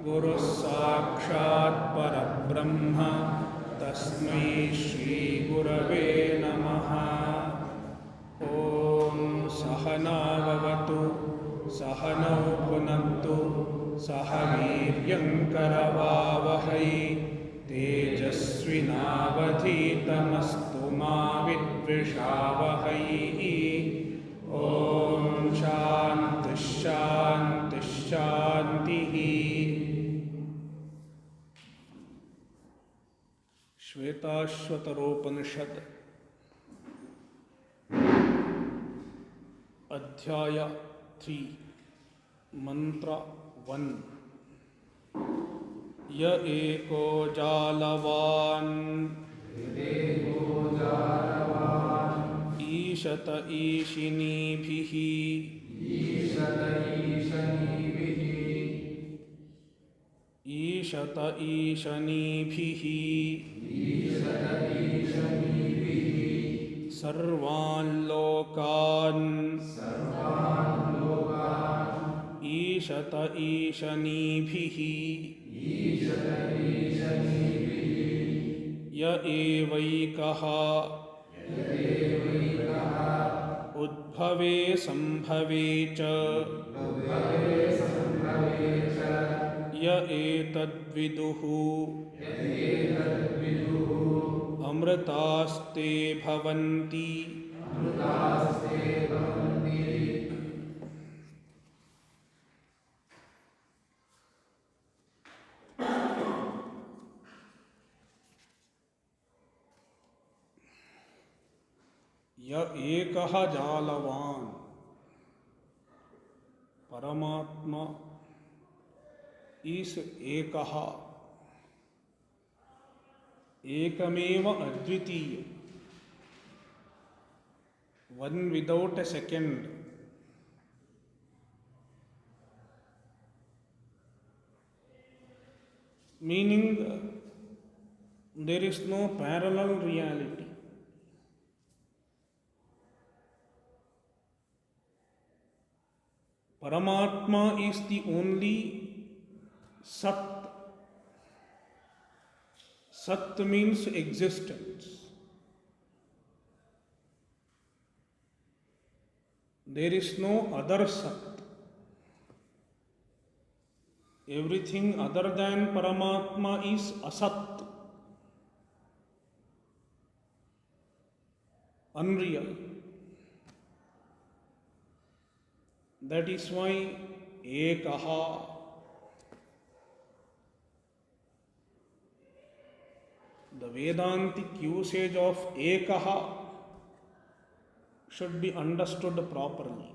गुरुः साक्षात् परब्रह्म तस्मै श्रीगुरवे नमः। ॐ सहनाववतु सहनौ भुनक्तु सह वीर्यङ्करवावहै तेजस्विनावधीतमस्तु मा विद्विषावहै। ॐ शान्तिः शान्तिः शान्तिः। श्वेताश्वतरोपनिषद अध्याय 3 मंत्र 1। य एको जालवान् ईशत ईशिनीभिः ईशत ईशनीभिः सर्वान् लोकान् ईशत ईशनीभिः य एवैकः उद्भवे संभवे च य एतद्विदुः अमृतास्ते भवन्ति। य एकः जालवान्, परमात्मा इस एकः, एकमेव अद्वितीय, one without a second, meaning there is no parallel reality. Paramatma is the only Sat. Sat means existence. There is no other Sat. Everything other than Paramatma is Asat, unreal. That is why Ekaha. The Vedantic usage of Ekaha should be understood properly.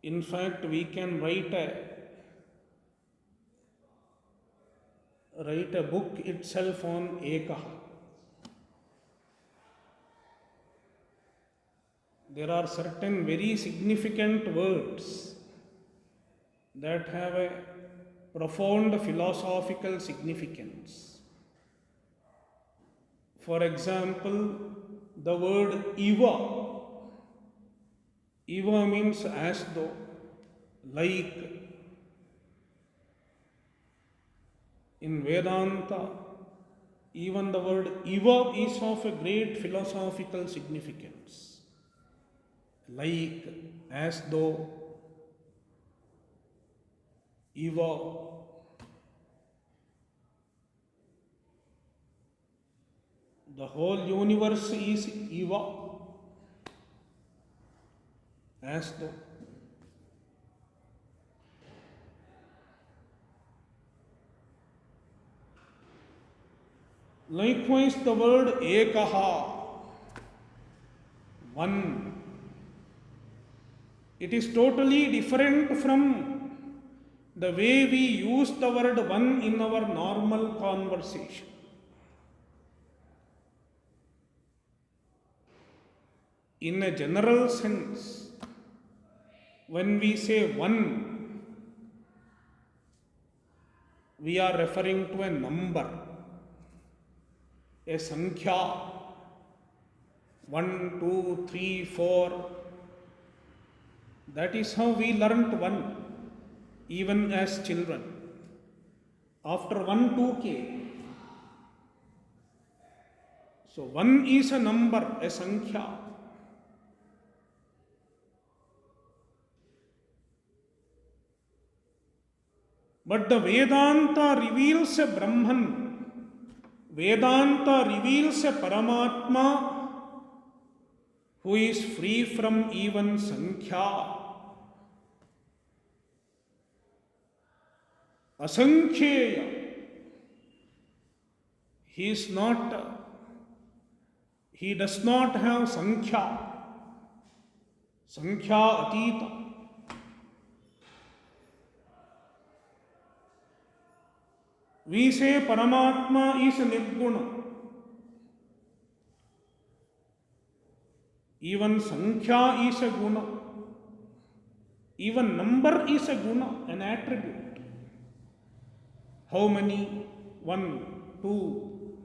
In fact, we can write a book itself on Ekaha. There are certain very significant words that have a profound philosophical significance. For example, the word Iva. Iva means as though, like. In Vedanta, even the word Iva is of a great philosophical significance. Like, as though, Iva. The whole universe is Iva, as though. Likewise, the word Ekaha, one. It is totally different from the way we use the word one in our normal conversation. In a general sense, when we say one, we are referring to a number, a sankhya, 1, 2, 3, 4. That is how we learnt one, even as children. After 1, 2K. So 1 is a number, a sankhya. But the Vedanta reveals a Brahman. Vedanta reveals a Paramatma who is free from even sankhya. Asankhyeya. He does not have sankhya. Sankhya atita. We say Paramatma is nirguna. Even sankhya is a guna. Even number is a guna, an attribute. How many? 1, 2.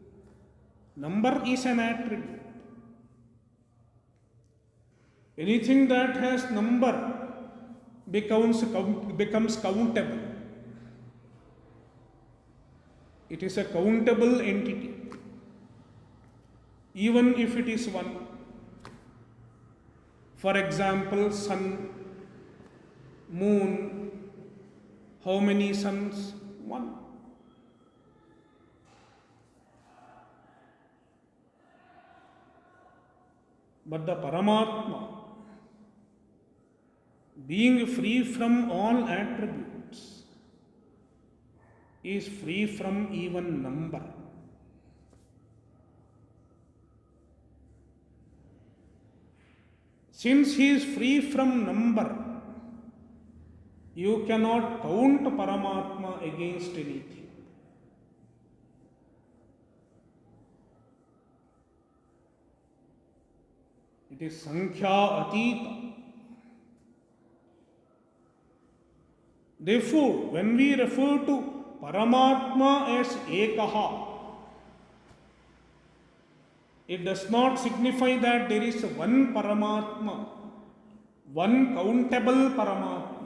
Number is an attribute. Anything that has number becomes countable. It is a countable entity. Even if it is 1. For example, sun, moon. How many suns? 1. But the Paramatma, being free from all attributes, is free from even number. Since he is free from number, you cannot count Paramatma against anything. It is sankhya atita. Therefore, when we refer to Paramatma as Ekaha, it does not signify that there is one Paramatma, one countable Paramatma.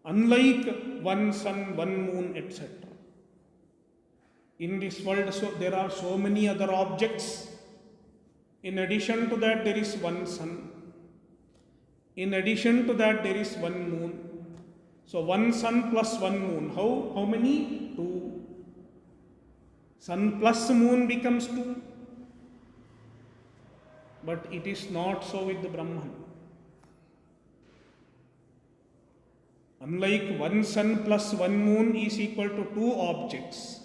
Unlike one sun, one moon, etc. In this world, there are so many other objects. In addition to that, there is one sun. In addition to that, there is one moon. So, one sun plus one moon. How many? 2. Sun plus moon becomes 2. But it is not so with the Brahman. Unlike one sun plus one moon is equal to 2 objects.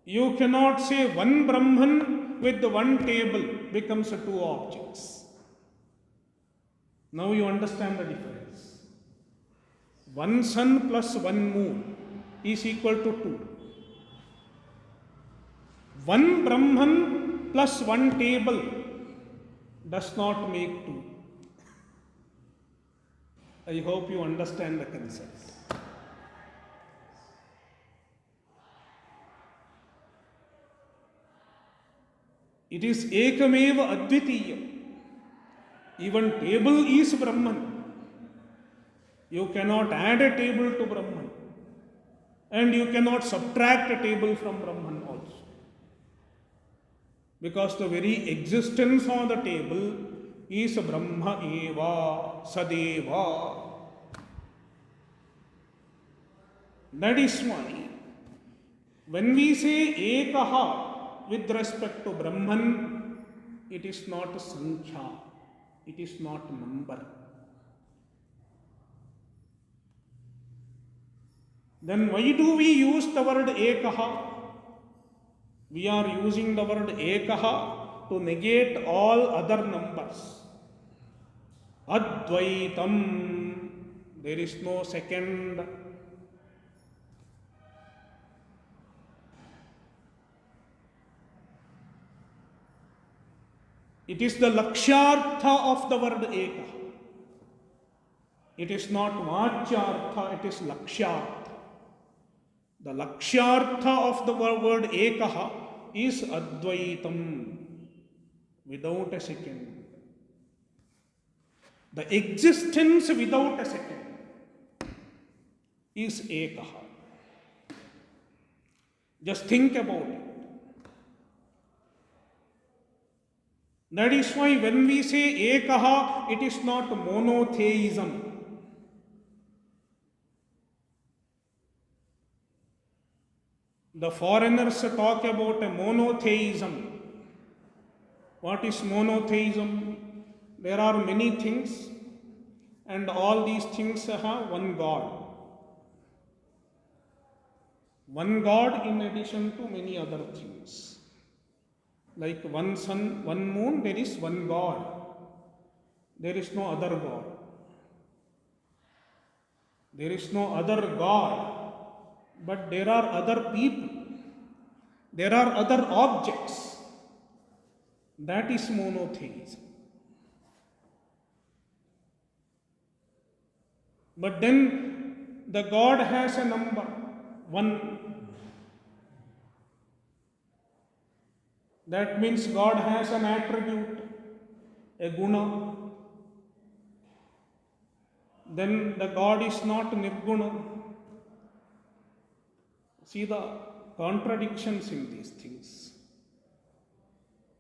You cannot say one Brahman with the one table becomes 2 objects. Now you understand the difference. One sun plus one moon is equal to 2. One Brahman plus one table does not make 2. I hope you understand the concept. It is Ekameva Advitiya. Even table is Brahman. You cannot add a table to Brahman. And you cannot subtract a table from Brahman also. Because the very existence on the table is Brahma Eva Sadeva. That is why when we say Ekaha with respect to Brahman, it is not Sankhya, it is not number. Then why do we use the word Ekaha? We are using the word Ekaha to negate all other numbers. Advaitam, there is no second. It is the lakshyartha of the word Ekaha. It is not vachyartha, it is lakshyartha. The lakshyartha of the word Ekaha is Advaitam. without a second. The existence without a second is Ekaha. Just think about it. That is why when we say Ekaha, it is not monotheism. The foreigners talk about a monotheism. What is monotheism? There are many things, and all these things have one God. One God in addition to many other things. Like one sun, one moon, there is one God. There is no other God. There is no other God, but there are other people. There are other objects. That is monotheism. But then the God has a number, one. That means God has an attribute, a guna. Then the God is not nirguna. See the contradictions in these things.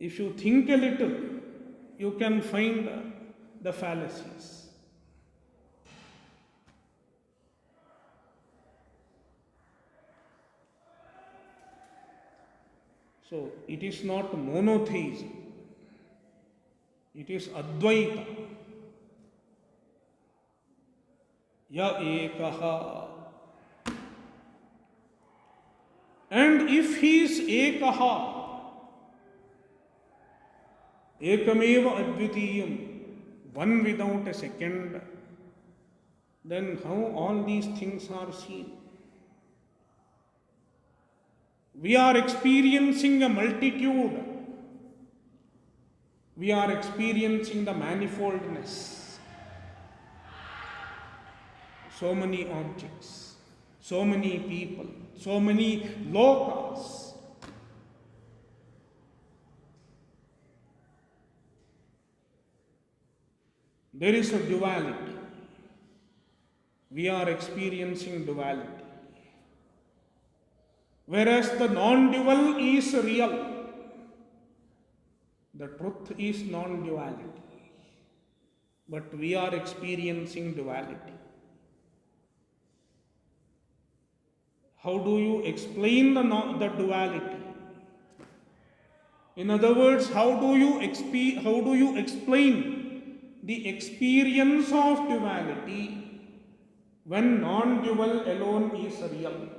If you think a little, you can find the fallacies. So it is not monotheism. It is Advaita. Ya Ekaha. And if he is Ekaha, Ekameva Advitiyam, one without a second, then how all these things are seen? We are experiencing a multitude. We are experiencing the manifoldness. So many objects, so many people, so many lokas. There is a duality. We are experiencing duality. Whereas the non-dual is real. The truth is non-duality. But we are experiencing duality. How do you explain the duality? In other words, how do you explain the experience of duality when non-dual alone is real?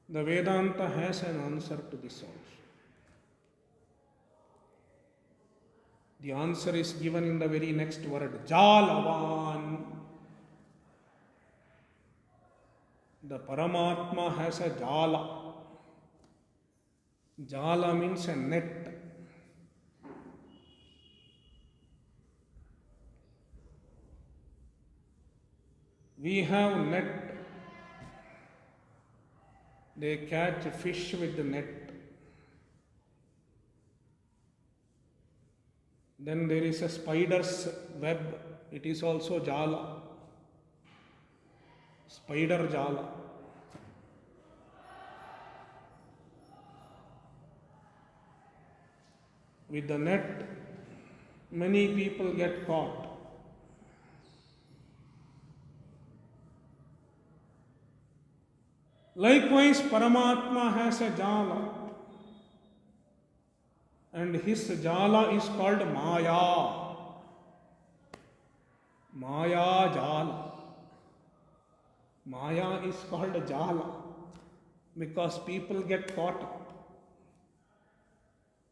The Vedanta has an answer to this also. The answer is given in the very next word, Jalavan. The Paramatma has a Jala. Jala means a net. We have net. They catch fish with the net. Then there is a spider's web. It is also Jala. Spider Jala. With the net, many people get caught. Likewise, Paramatma has a Jala. And his Jala is called Maya. Maya Jala. Maya is called Jala because people get caught up.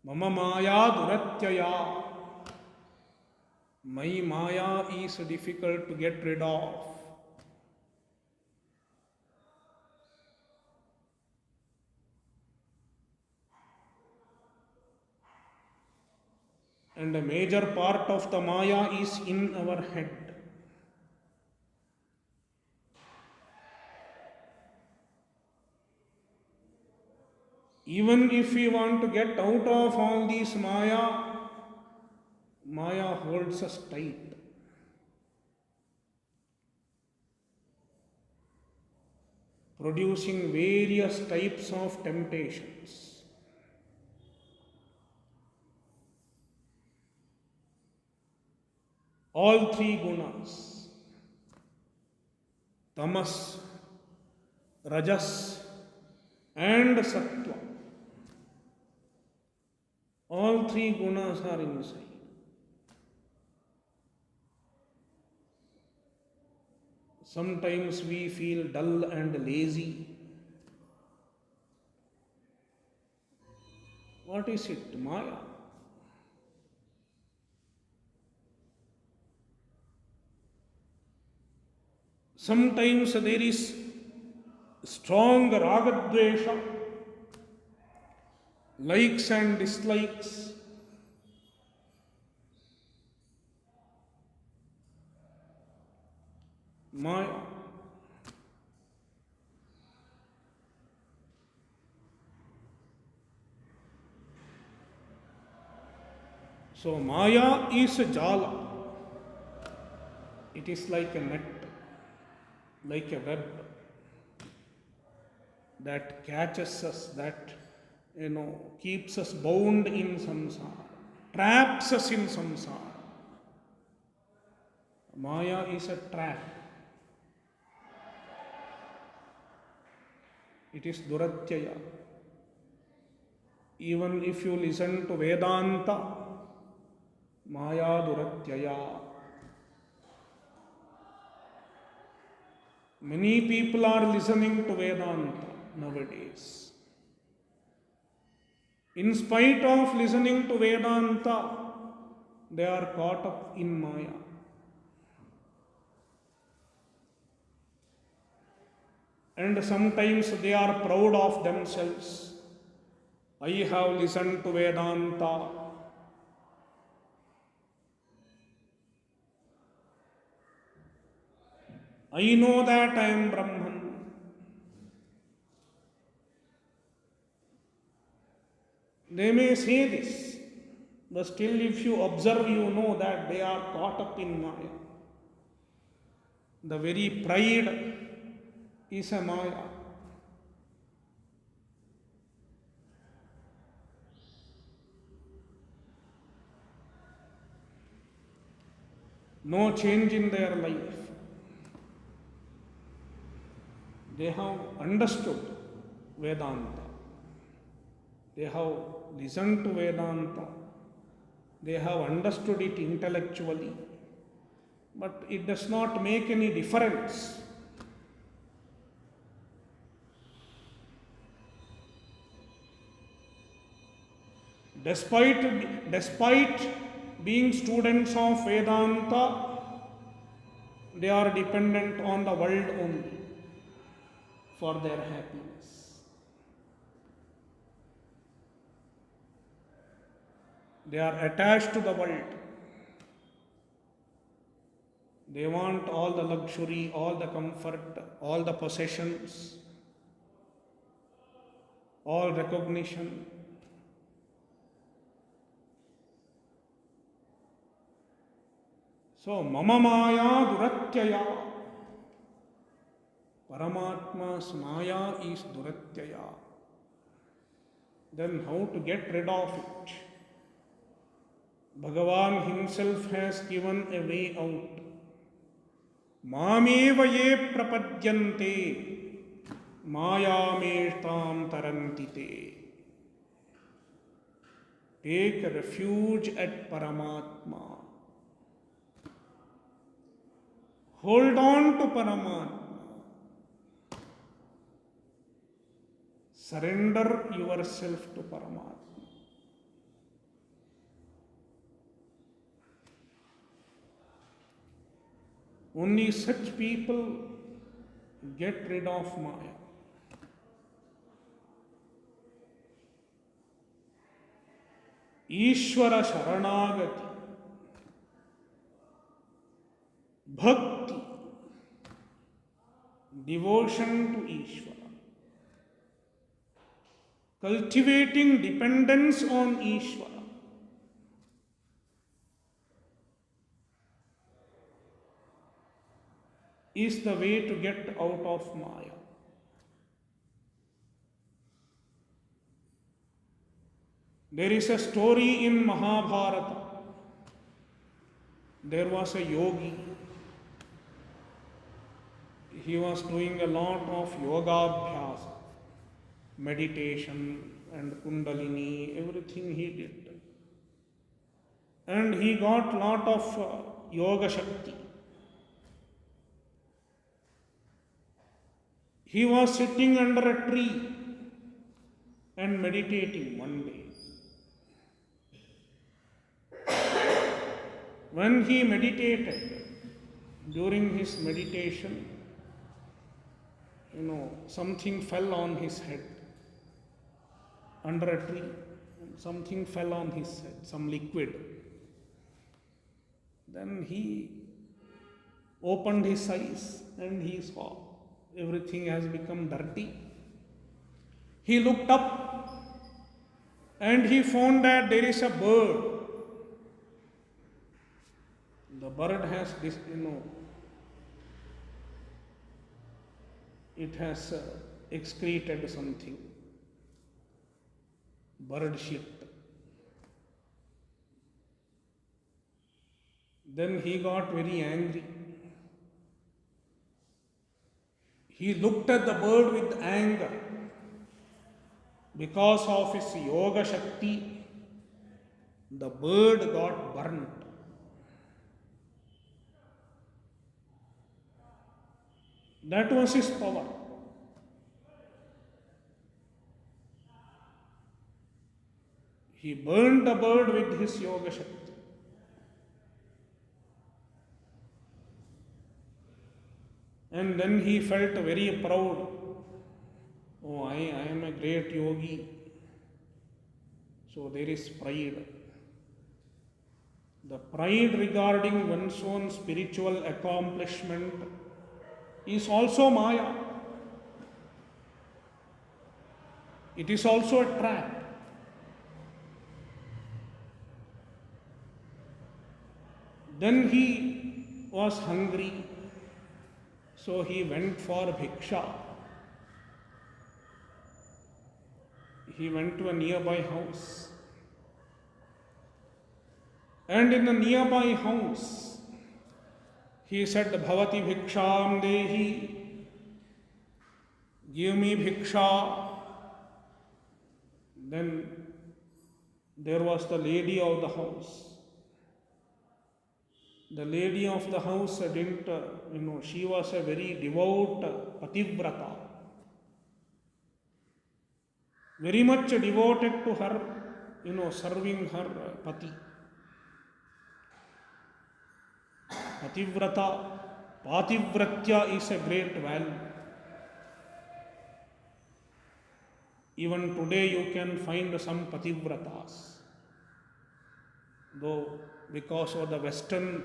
Mama Maya Duratyaya. My Maya is difficult to get rid of. And a major part of the Maya is in our head. Even if we want to get out of all these Maya holds us tight. Producing various types of temptations. All three gunas, tamas, rajas, and sattva, all three gunas are inside. Sometimes we feel dull and lazy. What is it? Maya. Sometimes there is strong ragadvesha, likes and dislikes. Maya. So Maya is a jala. It is like a net, like a web that catches us, that keeps us bound in samsara, traps us in samsara. Maya is a trap. It is duratyaya. Even if you listen to Vedanta, Maya duratyaya. Many people are listening to Vedanta nowadays. In spite of listening to Vedanta, they are caught up in Maya. And sometimes they are proud of themselves. I have listened to Vedanta. I know that I am Brahman. They may say this, but still if you observe, you know that they are caught up in Maya. The very pride is a Maya. No change in their life. They have understood Vedanta. They have listened to Vedanta. They have understood it intellectually. But it does not make any difference. Despite being students of Vedanta, they are dependent on the world only for their happiness. They are attached to the world. They want all the luxury, all the comfort, all the possessions, all recognition. So, mama maya duratyaya. Paramatma's maya is duratyaya. Then how to get rid of it? Bhagavan himself has given a way out. Mameva ye prapadyante mayameshtam tarantite. Take refuge at Paramatma. Hold on to Paramatma. Surrender yourself to Paramatma. Only such people get rid of Maya. Ishvara Sharanagati, Bhakti, devotion to Ishvara. cultivating dependence on Ishvara is the way to get out of Maya. There is a story in Mahabharata. There was a yogi. He was doing a lot of yoga abhyas, meditation and kundalini, everything he did. And he got lot of yoga shakti. He was sitting under a tree and meditating one day. When he meditated, during his meditation, something fell on his head under a tree. Something fell on his head, some liquid. Then he opened his eyes and he saw everything has become dirty. He looked up and he found that there is a bird. The bird has this, it has excreted something. Bird shit. Then he got very angry. He looked at the bird with anger. Because of his yoga shakti, the bird got burnt. That was his power. He burned the bird with his yoga shakti. And then he felt very proud. Oh, I am a great yogi. So there is pride. The pride regarding one's own spiritual accomplishment is also Maya. It is also a trap. Then he was hungry, so he went for bhiksha. He went to a nearby house. And in the nearby house, he said, Bhavati bhiksham dehi, give me bhiksha. Then there was the lady of the house. The lady of the house didn't, she was a very devout pativrata. Very much devoted to her, serving her pati. Pativrata, pativratya is a great value. Even today you can find some pativratas. Though because of the Western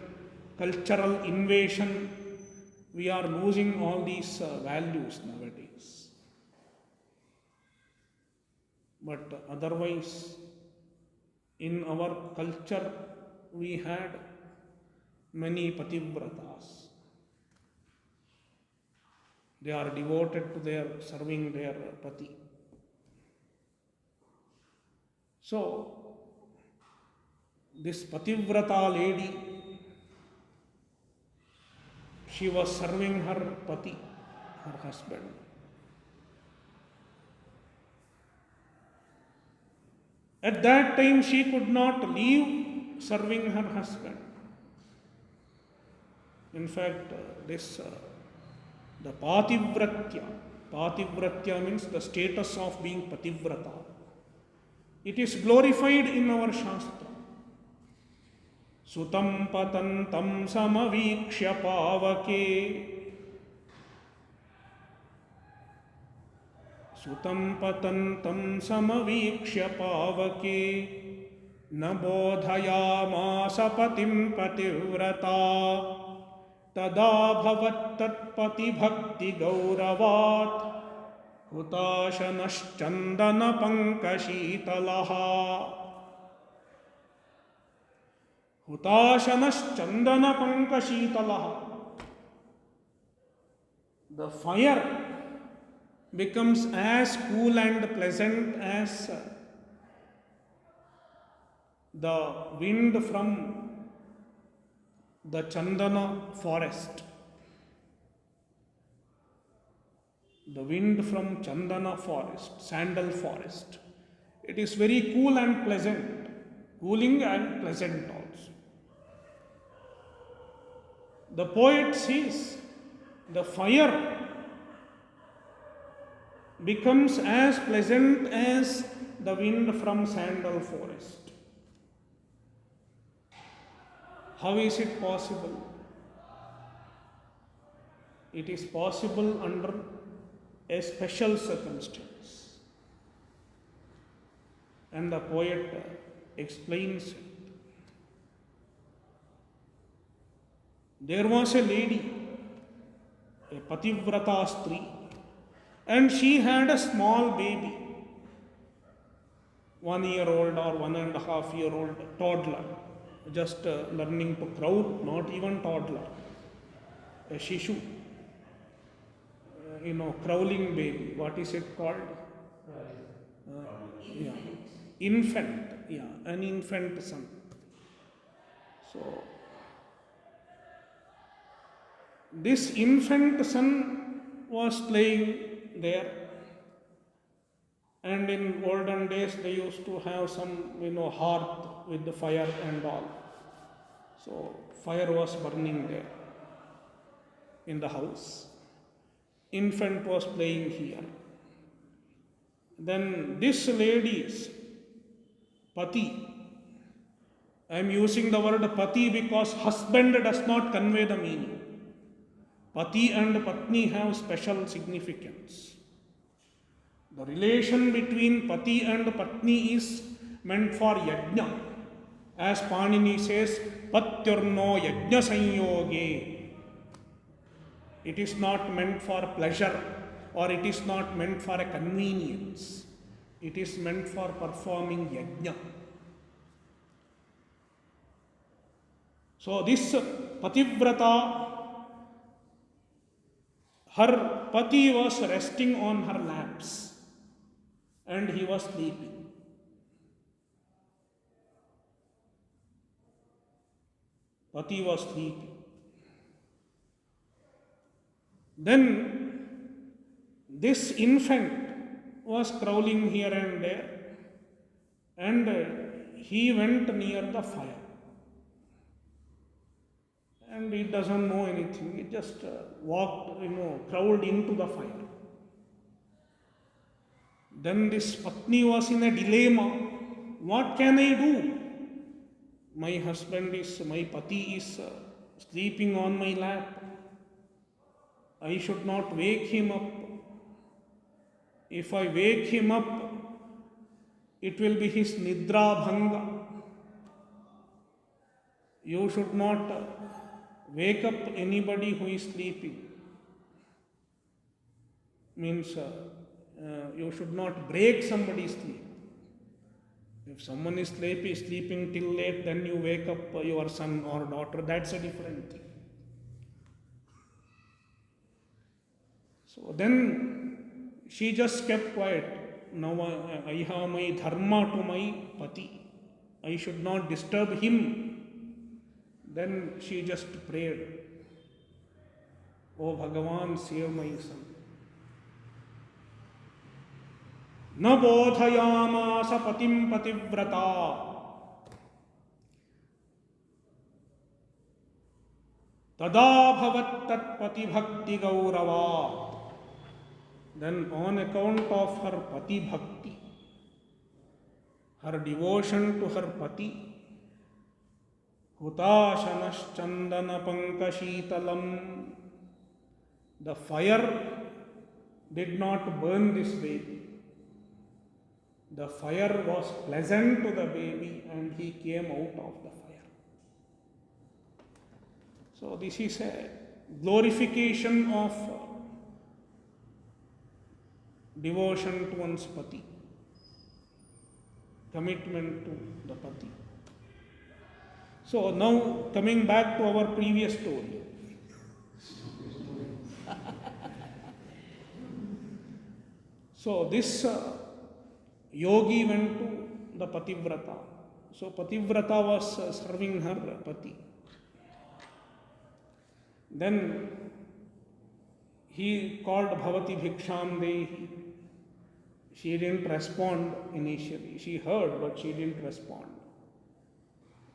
cultural invasion, we are losing all these values nowadays. But otherwise, in our culture, we had many pativratas. They are devoted to their serving their pati. So, this pativrata lady, she was serving her pati, her husband. At that time, she could not leave serving her husband. In fact, the pativratya means the status of being pativrata. It is glorified in our Shastra. Sutam patantam samavikshya pavake. Sutam patantam samavikshya pavake. Na bodhayamasa patim pativrata. Tada bhavat tat pati bhakti gauravat. Hutashanashchandanapankashitalaha. Hutashanashchandanapankashitalaha. The fire becomes as cool and pleasant as the wind from the Chandana forest. The wind from Chandana forest, sandal forest. It is very cool and pleasant, cooling and pleasant also. The poet says the fire becomes as pleasant as the wind from sandal forest. How is it possible? It is possible under a special circumstance. And the poet explains it. There was a lady, a pativrata stri, and she had a small baby, 1 year old or 1.5 year old toddler, just learning to crawl, not even toddler, a shishu, crawling baby. What is it called? Yeah, infant. Yeah, an infant son. So this infant son was playing there, and in olden days they used to have some hearth with the fire and all. So fire was burning there in the house. Infant was playing here. Then this lady's pati, I am using the word pati because husband does not convey the meaning. Pati and patni have special significance. The relation between pati and patni is meant for yajna. As Panini says, patyurno yajna sanyoge. It is not meant for pleasure, or it is not meant for a convenience. It is meant for performing yajna. So this pativrata, her pati was resting on her laps and he was sleeping. Pati was sleeping. Then this infant was crawling here and there, and he went near the fire. And he doesn't know anything. He just walked, crawled into the fire. Then this Patni was in a dilemma. What can I do? My Pati is sleeping on my lap. I should not wake him up. If I wake him up, it will be his nidra bhanga. You should not wake up anybody who is sleeping. Means you should not break somebody's sleep. If someone is sleeping till late, then you wake up your son or daughter, that's a different thing. So then she just kept quiet. Now I have my dharma to my pati. I should not disturb him. Then she just prayed, "Oh Bhagavan, save my son." Na bodhayamasa patim pativrata tada bhavat tat pati bhakti gaurava. Then on account of her pati bhakti, her devotion to her pati, Hutashanashchandana pankashitalam, the fire did not burn this baby. The fire was pleasant to the baby and he came out of the fire. So this is a glorification of devotion to one's pati, commitment to the pati. So now coming back to our previous story. So this yogi went to the pativrata. So pativrata was serving her pati. Then he called Bhavati Bhiksham Dehi. She didn't respond initially. She heard, but she didn't respond.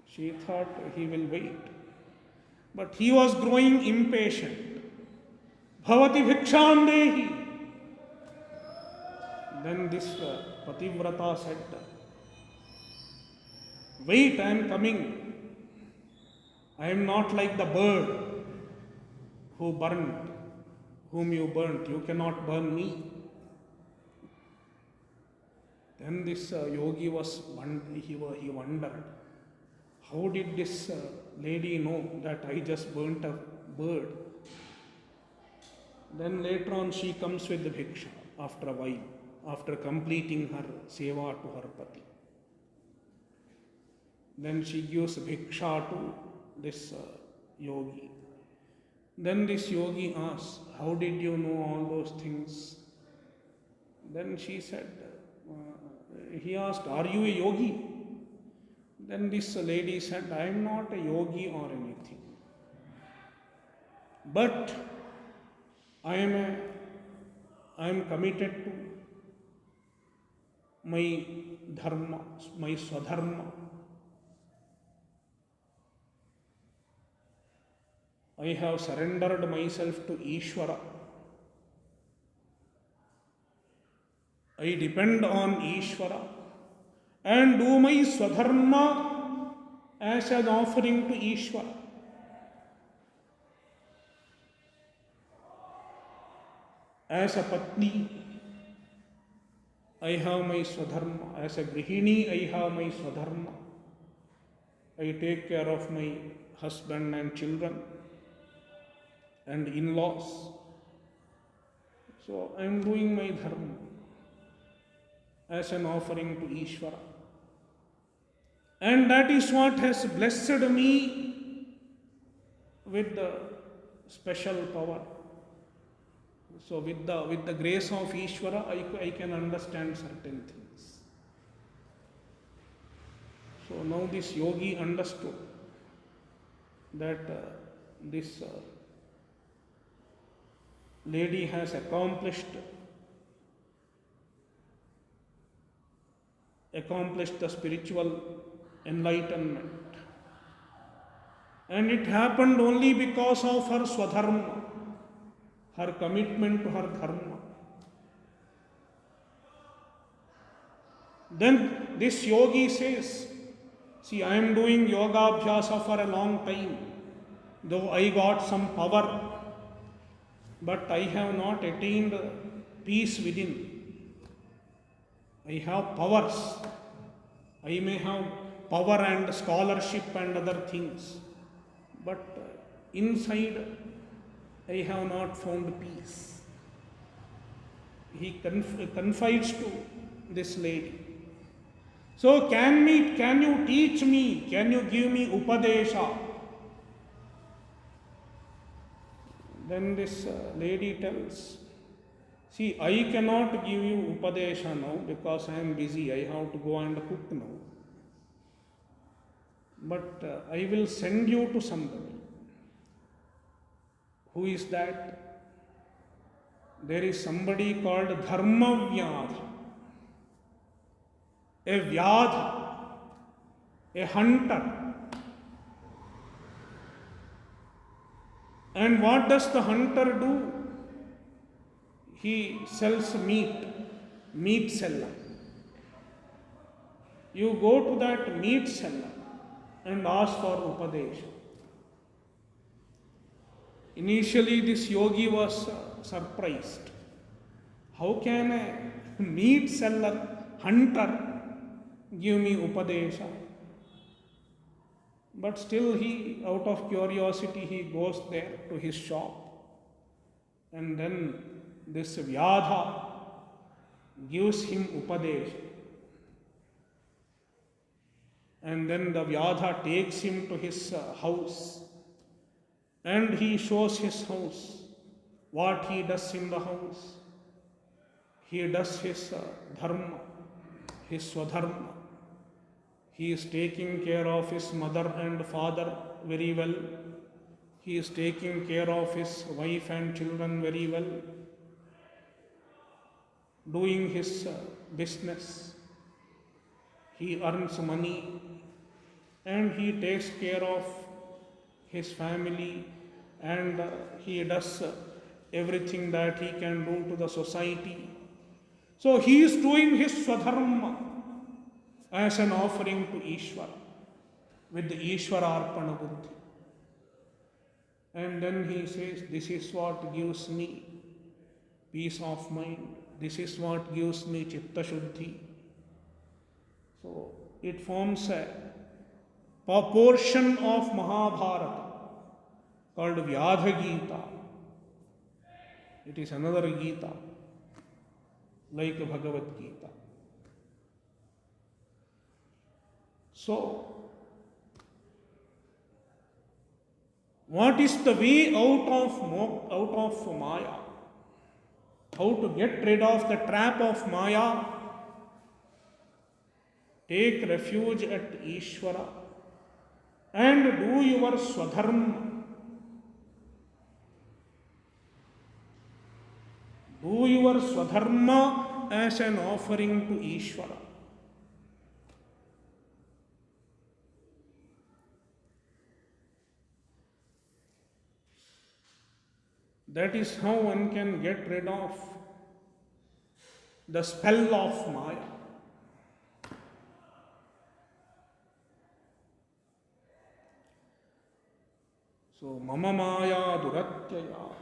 She thought he will wait. But he was growing impatient. Bhavati Bhiksham Dehi. Then this Pativrata said, wait, I am coming. I am not like the bird whom you burnt. You cannot burn me. Then this yogi he wondered, how did this lady know that I just burnt a bird? Then later on she comes with the bhiksha after a while, after completing her seva to her pati. Then she gives bhiksha to this yogi. Then this yogi asks, how did you know all those things? Then she said, he asked, are you a yogi? Then this lady said, I am not a yogi or anything. But I am committed to my dharma, my swadharma. I have surrendered myself to Ishvara. I depend on Ishvara and do my swadharma as an offering to Ishvara. As a patni, I have my swadharma. As a grihini, I have my swadharma. I take care of my husband and children and in-laws. So I am doing my dharma as an offering to Ishvara. And that is what has blessed me with the special power. So with the grace of Ishvara, I can understand certain things. So now this yogi understood that this lady has accomplished the spiritual enlightenment. And it happened only because of her swadharma, her commitment to her dharma. Then this yogi says, see, I am doing yoga abhyasa for a long time, though I got some power, but I have not attained peace within. I have powers. I may have power and scholarship and other things, but inside I have not found peace. He confides to this lady. So can you teach me? Can you give me upadesha? Then this lady tells, see, I cannot give you upadesha now because I am busy. I have to go and cook now. But I will send you to somebody. Who is that? There is somebody called Dharma Vyadha, a Vyadha, a hunter. And what does the hunter do? He sells meat seller. You go to that meat seller and ask for upadesha. Initially, this yogi was surprised. How can a meat seller, hunter, give me upadesha? But still he, out of curiosity, he goes there to his shop. And then this Vyadha gives him Upadesh. And then the Vyadha takes him to his house and he shows his house, what he does in the house. He does his dharma, his swadharma. He is taking care of his mother and father very well. He is taking care of his wife and children very well. Doing his business. He earns money and he takes care of his family and he does everything that he can do to the society. So he is doing his swadharma as an offering to Ishvara with the Ishvara Arpana Buddhi. And then he says, this is what gives me peace of mind. This is what gives me Chitta Shuddhi. So it forms a portion of Mahabharata called Vyadha Gita. It is another Gita, like Bhagavad Gita. So, what is the way out of Maya? How to get rid of the trap of Maya? Take refuge at Ishvara and do your swadharma. Do your swadharma as an offering to Ishvara. That is how one can get rid of the spell of Maya. So, Mama Maya Duratyaya.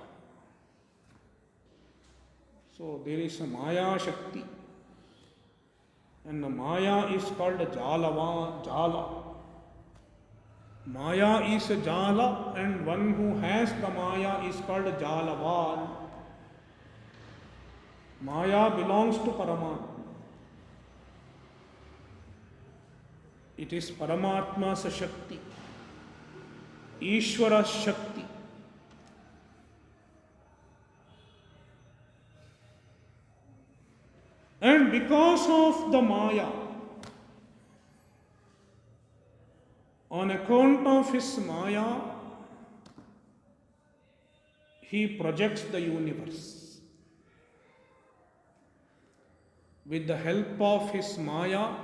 So, there is a Maya Shakti. And the Maya is called Jala. Maya is a Jala and one who has the Maya is called Jalavan. Maya belongs to Paramatma. It is Paramatma's Shakti, Ishvara's Shakti. And because of the Maya, on account of his Maya, he projects the universe. With the help of his Maya,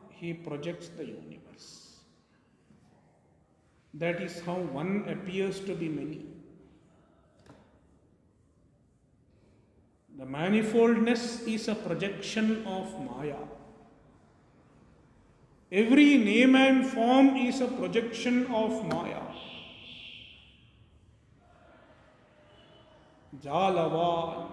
he projects the universe. That is how one appears to be many. The manifoldness is a projection of Maya. Every name and form is a projection of Maya. Jalavan.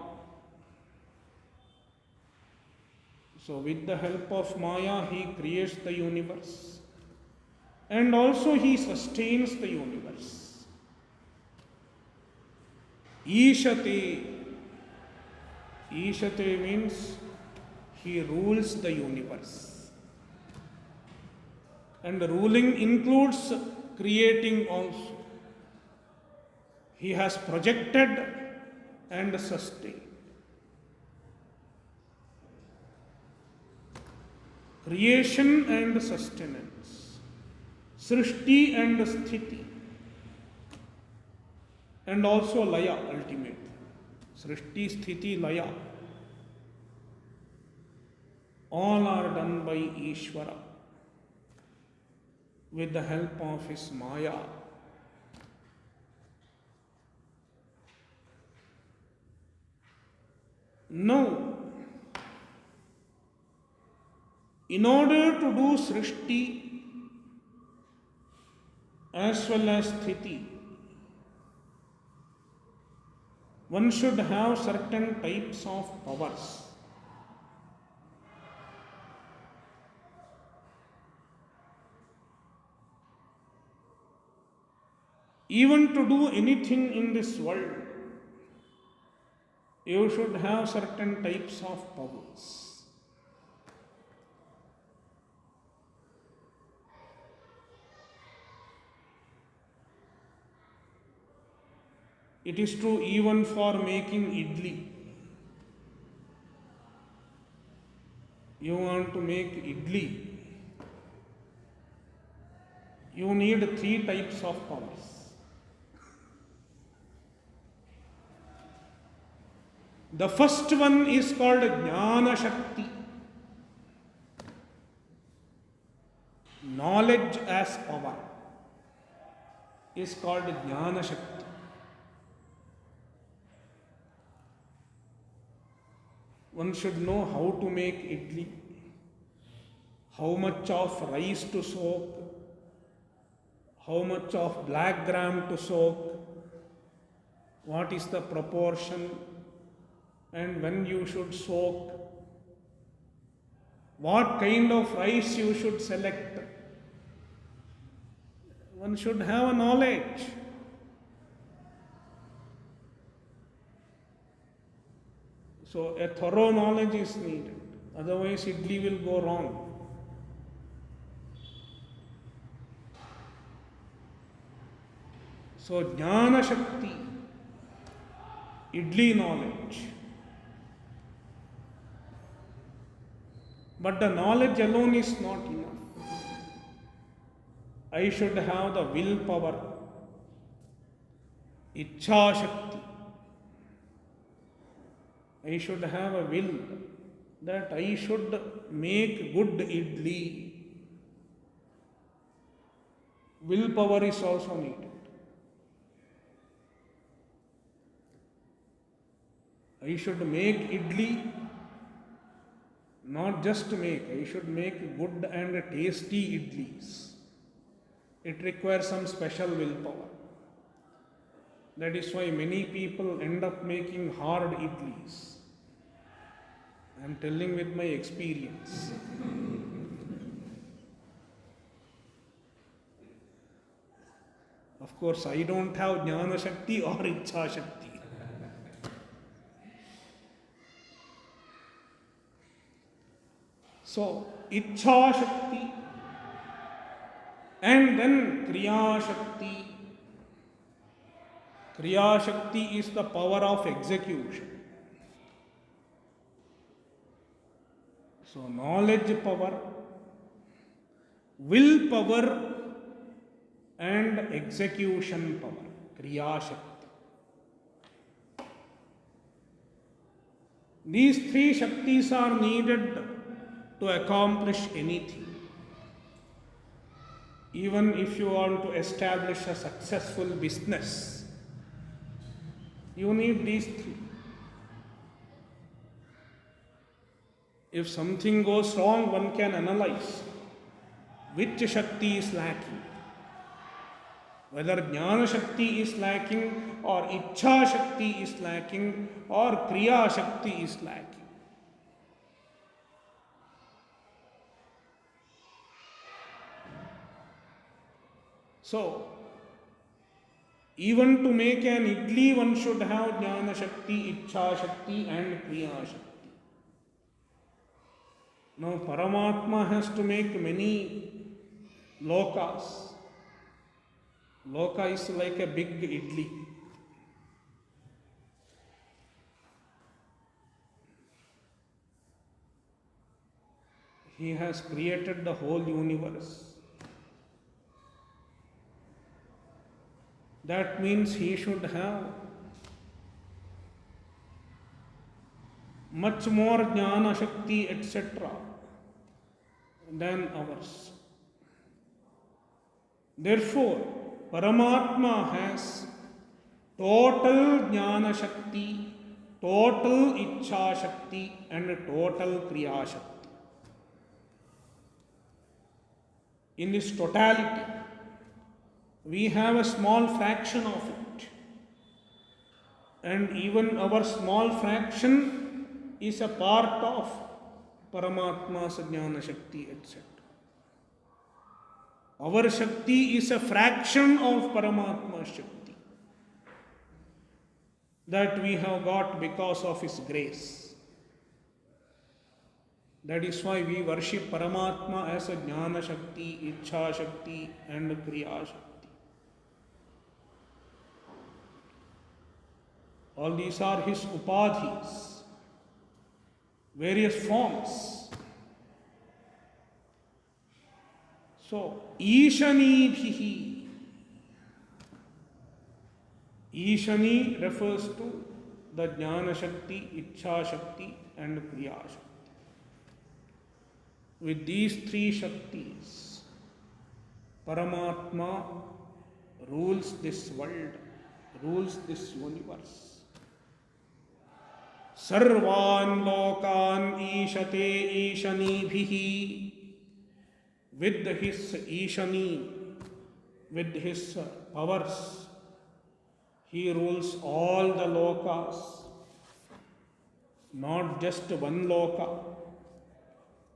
So with the help of Maya, he creates the universe. And also he sustains the universe. Ishate. Ishate means he rules the universe. And ruling includes creating also. He has projected and sustained. Creation and sustenance. Srishti and Sthiti. And also Laya ultimately. Srishti, Sthiti, Laya. All are done by Ishvara with the help of his Maya. Now, in order to do Srishti as well as Sthiti, one should have certain types of powers. Even to do anything in this world, you should have certain types of powers. It is true even for making idli. You want to make idli, you need three types of powers. The first one is called Jnana Shakti. Knowledge as power is called Jnana Shakti. One should know how to make idli, how much of rice to soak, how much of black gram to soak, what is the proportion, and when you should soak, what kind of rice you should select. One should have a knowledge. So a thorough knowledge is needed. Otherwise idli will go wrong. So Jnana Shakti, idli knowledge. But the knowledge alone is not enough. I should have the willpower, Ichha Shakti. I should have a will that I should make good idli. Willpower is also needed. I should make idli, not just make, I should make good and tasty idlis. It requires some special willpower. That is why many people end up making hard idlis. I am telling with my experience. Of course, I don't have Jnana Shakti or Ichha Shakti. So, Ichha Shakti and then Kriya Shakti. Kriya Shakti is the power of execution. So, knowledge power, will power, and execution power. Kriya Shakti. These three Shaktis are needed to accomplish anything. Even if you want to establish a successful business, you need these three. If something goes wrong, one can analyze which Shakti is lacking. Whether Jnana Shakti is lacking, or Ichha Shakti is lacking, or Kriya Shakti is lacking. So, even to make an idli, one should have Jnana Shakti, Ichha Shakti, and Kriya Shakti. Now, Paramatma has to make many lokas. Loka is like a big idli. He has created the whole universe. That means he should have much more Jnana Shakti, etc. than ours. Therefore, Paramatma has total Jnana Shakti, total Ichha Shakti, and total Kriya Shakti. In this totality, we have a small fraction of it. And even our small fraction is a part of Paramatma's Jnana Shakti, etc. Our Shakti is a fraction of Paramatma's Shakti that we have got because of His grace. That is why we worship Paramatma as a Jnana Shakti, Ichha Shakti, and Kriya Shakti. All these are his upadhis, various forms. So, Ishanibhihi. Ishani refers to the Jnana Shakti, Ichha Shakti and Kriya Shakti. With these three Shaktis, Paramatma rules this world, rules this universe. Sarvan lokan ishate ishanibhihi. With his ishani, with his powers, he rules all the lokas, not just one loka,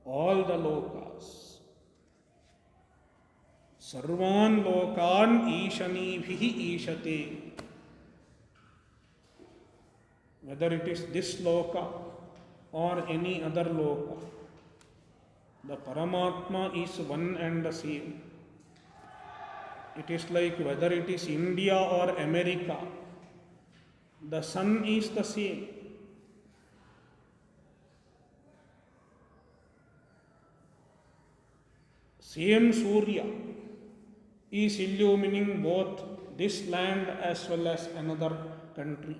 all the lokas. Sarvan lokan ishanibhihi ishate. Whether it is this loka or any other loka, the Paramatma is one and the same. It is like whether it is India or America, the sun is the same. Same Surya is illumining both this land as well as another country.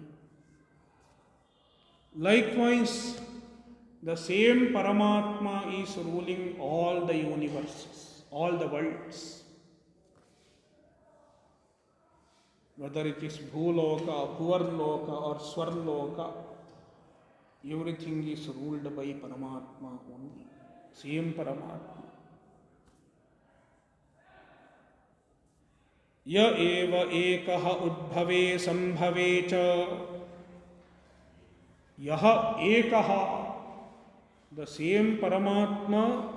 Likewise, the same Paramatma is ruling all the universes, all the worlds. Whether it is Bhuloka, Bhuvarloka or Swarloka, everything is ruled by Paramatma only. Same Paramatma. Ya eva ekaha udbhave sambhave cha. Yaha ekaha. The same Paramatma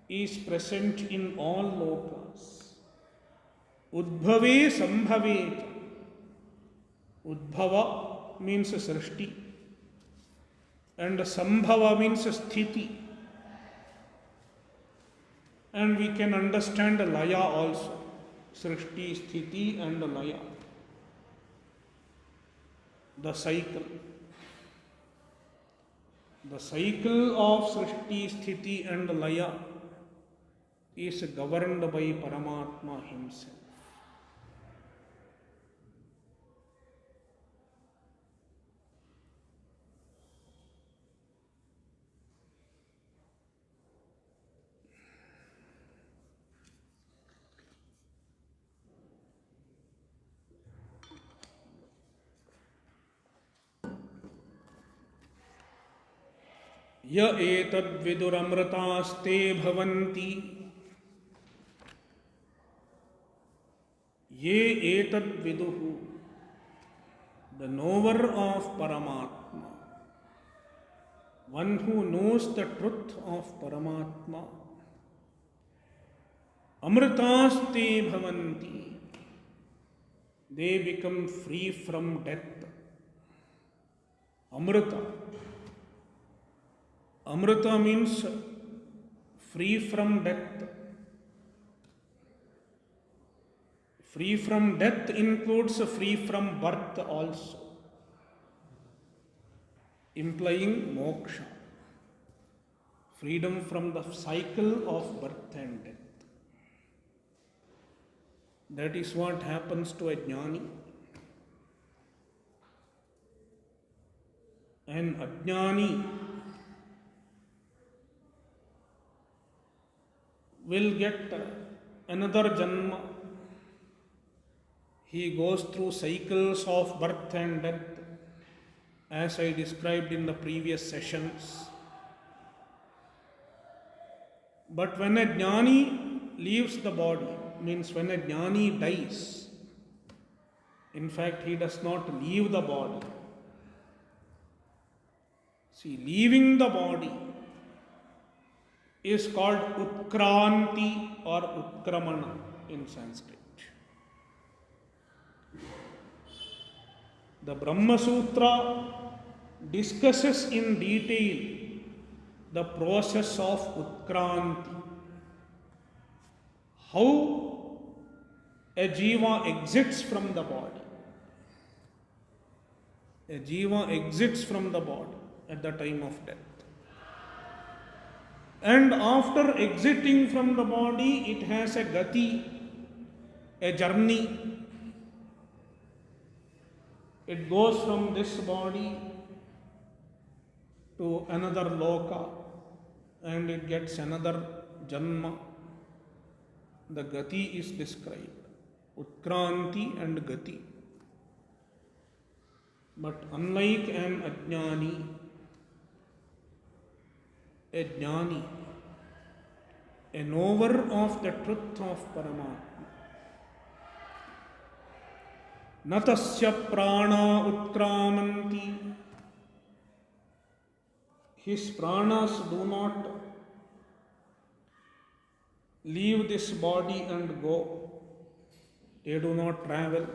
is present in all lokas. Udbhave sambhave. Udbhava means srishti and sambhava means sthiti. And we can understand laya also. Srishti, sthiti and laya. The cycle. The cycle of Srishti, Sthiti and Laya is governed by Paramatma himself. य एतद्विदुरमृतास्ते भवन्ति. ये एतद्विदुः. The knower of Paramatma, one who knows the truth of Paramatma. Amritaste bhavanti. They become free from death. Amrita. Amrita means free from death. Free from death includes free from birth also, implying moksha, freedom from the cycle of birth and death. That is what happens to a jnani. An ajnani will get another janma. He goes through cycles of birth and death, as I described in the previous sessions. But when a jnani leaves the body, means when a jnani dies, in fact he does not leave the body. See, leaving the body is called utkranti or utkramana in Sanskrit. The Brahma Sutra discusses in detail the process of utkranti. How a jiva exits from the body. A jiva exits from the body at the time of death. And after exiting from the body, it has a gati, a journey. It goes from this body to another loka and it gets another janma. The gati is described, utkranti and gati. But unlike an ajnani, a jnani, a knower of the truth of Paramatma, natasya prana utkramanti, his pranas do not leave this body and go, they do not travel.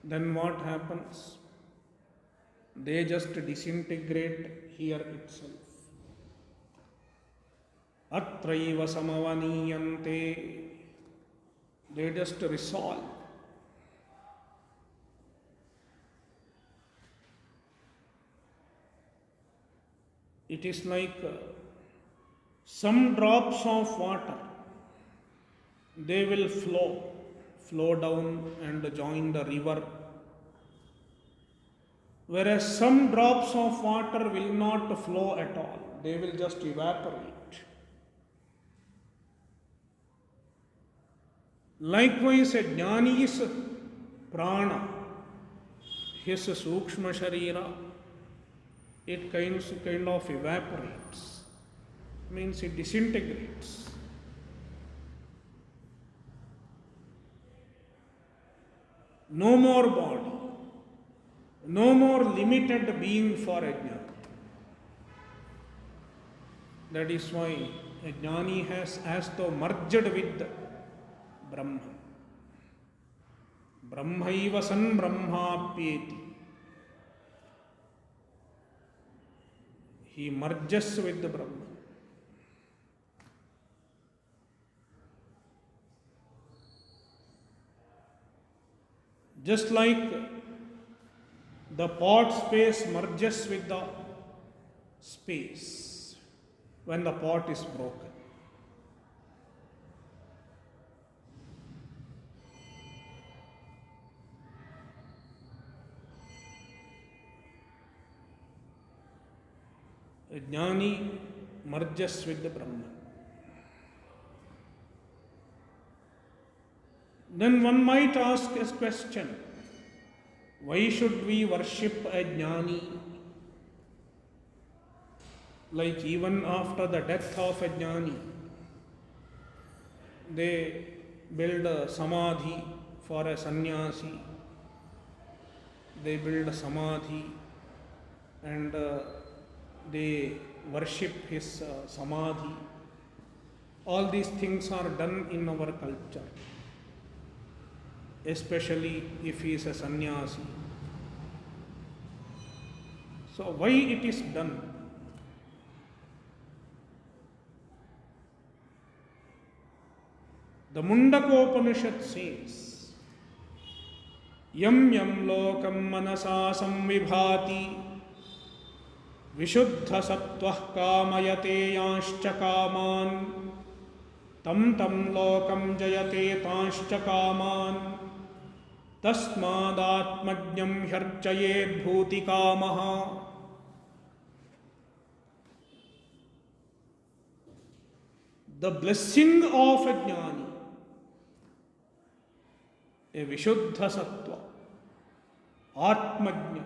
Then what happens? They just disintegrate here itself. Atraiva samavaniyante, they just resolve. It is like some drops of water, they will flow down and join the river. Whereas some drops of water will not flow at all, they will just evaporate. Likewise, a jnani's prana, his sukshma sharira, it kind of evaporates, means it disintegrates. No more body, no more limited being for a jnani. That is why a jnani has as though merged with Brahman. Brahmaiva san brahmapyeti. He merges with the Brahman. Just like the pot space merges with the space when the pot is broken. A jnani merges with the Brahman. Then one might ask a question, why should we worship a jnani? Like even after the death of a jnani, they build a samadhi for a sannyasi. They build a samadhi and they worship his samadhi. All these things are done in our culture, especially if he is a sannyasi. So why it is done? The Mundaka Upanishad says, Yam yam lokam manasa samvibhati Vishuddha sattvah kamayate yanscha kaman tam tam lokam jayate tanscha kaman tasmadatmajnam hyarchayed bhuti kamaha. The blessing of a jnani, a Vishuddha sattva, Atmajna,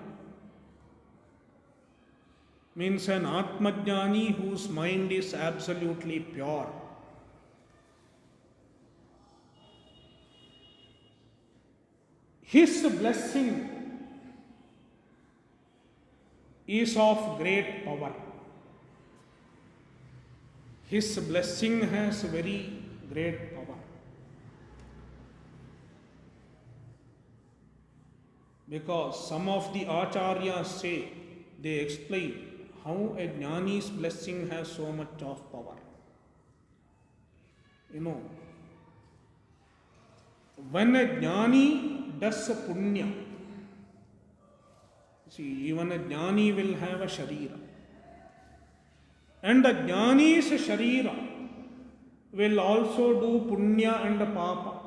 means an Atmajnani whose mind is absolutely pure. His blessing is of great power. His blessing has very great power. Because some of the acharyas say, they explain how a jnani's blessing has so much of power. When a jnani does a punya, See, even a jnani will have a sharira. And the jnani's sharira will also do punya and papa.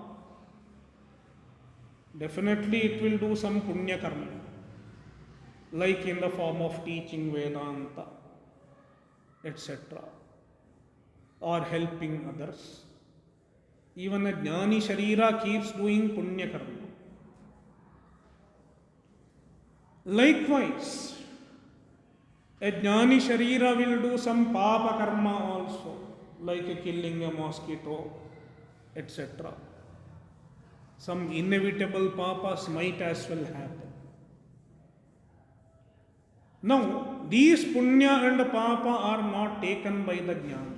Definitely it will do some punya karma, like in the form of teaching Vedanta, etc., or helping others. Even a jnani sharira keeps doing punya karma. Likewise, a jnani sharira will do some papa karma also, like killing a mosquito, etc. Some inevitable papas might as well happen. Now, these punya and papa are not taken by the jnani,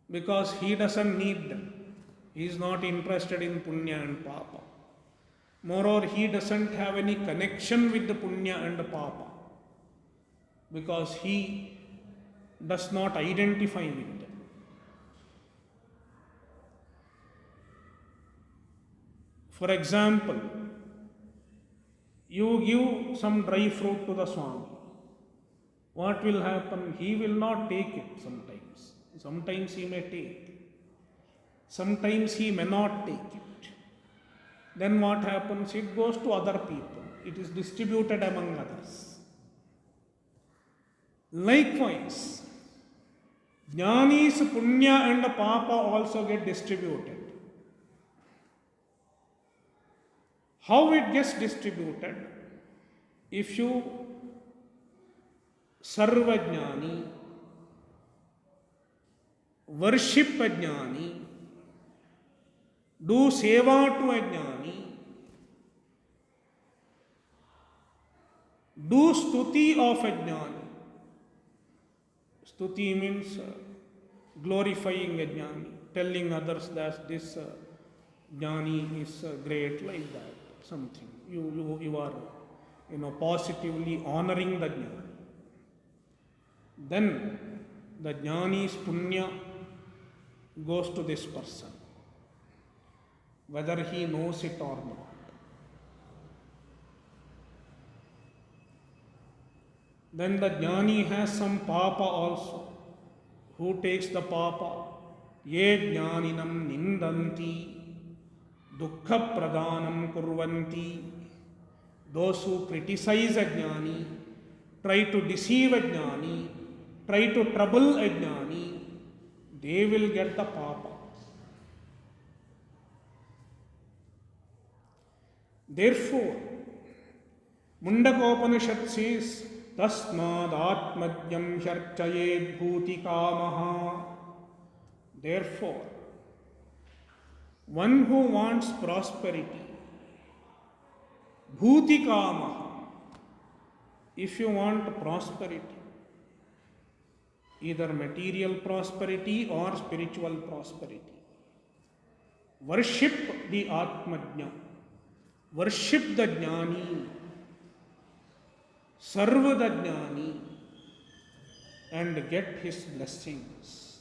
because he doesn't need them. He is not interested in punya and papa. Moreover, he doesn't have any connection with the punya and the papa, because he does not identify with them. For example, you give some dry fruit to the Swami. What will happen? He will not take it sometimes. Sometimes he may take. Sometimes he may not take it. Then what happens? It goes to other people. It is distributed among others. Likewise, jnani's punya and papa also get distributed. How it gets distributed? If you serve a jnani, worship a jnani, do seva to a jnani, do stuti of a jnani. Stuti means glorifying a jnani, telling others that this jnani is great, like that, something. You are, positively honoring the jnani. Then the jnani's punya goes to this person, whether he knows it or not. Then the jnani has some papa also. Who takes the papa? Ye jnaninam nindanti, dukkha pradhanam kurvanti. Those who criticize a jnani, try to deceive a jnani, try to trouble a jnani, they will get the papa. Therefore, Mundakopanishad says, Tasmad atmadhyam hyarchayed bhuti kamaha. Therefore, one who wants prosperity, bhuti kamaha, if you want prosperity, either material prosperity or spiritual prosperity, worship the atmadhya, worship the jnani, serve the jnani, and get his blessings.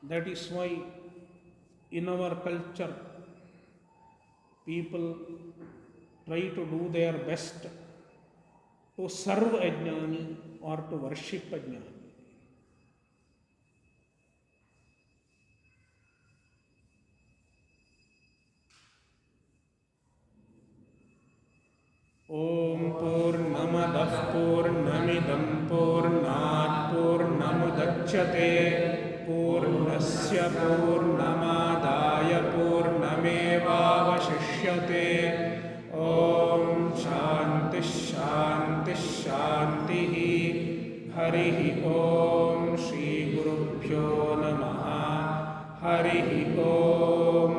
That is why in our culture people try to do their best to serve a jnani or to worship a jnani. Om Purnamadah Purnamidam Purnat Purnamudachyate Purnasya Purnamadaya Purnamevavashishyate. Om Shanti Shanti Shanti. Harihi Om Shri Gurubhyo Namaha. Harihi Om.